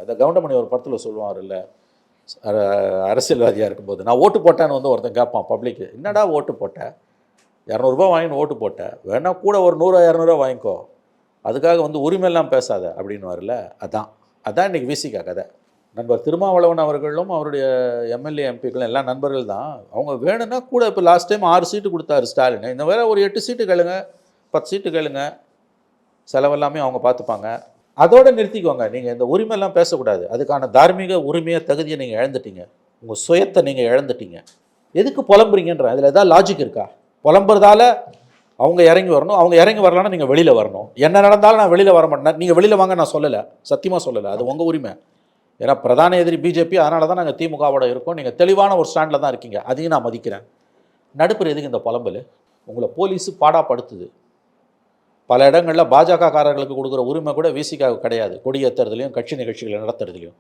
இந்த கவுண்டமணி ஒரு படத்தில் சொல்லுவார் இல்லை, அரசியல்வாதியாக இருக்கும்போது நான் ஓட்டு போட்டேன்னு வந்து ஒருத்தன் கேட்பான் பப்ளிக்கு, என்னடா ஓட்டு போட்டேன், 200 வாங்கின்னு ஓட்டு போட்டேன், வேணா கூட ஒரு 100-200 வாங்கிக்கோ, அதுக்காக வந்து உரிமையெல்லாம் பேசாத அப்படின்னு வரல. அதான் இன்றைக்கி விசிகா கதை. நண்பர் திருமாவளவன் அவர்களும் அவருடைய எம்எல்ஏ எம்பிக்களும் எல்லாம் நண்பர்கள் தான். அவங்க வேணும்னா கூட இப்போ லாஸ்ட் டைம் 6 சீட்டு கொடுத்தாரு ஸ்டாலின், இந்த வேறு ஒரு 8 சீட்டு கேளுங்க, 10 சீட்டு கேளுங்க, செலவெல்லாமே அவங்க பார்த்துப்பாங்க. அதோடு நிறுத்திக்கோங்க. நீங்கள் இந்த உரிமையெல்லாம் பேசக்கூடாது. அதுக்கான தார்மீக உரிமையை தகுதியை நீங்கள் இழந்துட்டீங்க, உங்கள் சுயத்தை நீங்கள் இழந்துட்டீங்க. எதுக்கு புலம்புறீங்கன்ற அதில் ஏதாவது லாஜிக் இருக்கா? புலம்புறதால அவங்க இறங்கி வரணும், அவங்க இறங்கி வரலான்னா நீங்கள் வெளியில் வரணும். என்ன நடந்தாலும் நான் வெளியில் வர மாட்டேன், நீங்கள் வெளியில் வாங்க நான் சொல்லலை, சத்தியமாக சொல்லலை, அது உங்கள் உரிமை. ஏன்னா பிரதான எதிரி பிஜேபி, அதனால தான் நாங்கள் திமுகவோட இருக்கோம். நீங்கள் தெளிவான ஒரு ஸ்டாண்டில் தான் இருக்கீங்க, அதையும் நான் மதிக்கிறேன். நடுப்புற எதுக்கு இந்த புலம்பல்? உங்களை போலீஸு பாடாப்படுத்துது. பல இடங்களில் பாஜக காரர்களுக்கு கொடுக்குற உரிமை கூட விசிகாவுக்கு கிடையாது, கொடியேற்றுறதுலையும் கட்சி நிகழ்ச்சிகளை நடத்துறதுலையும்.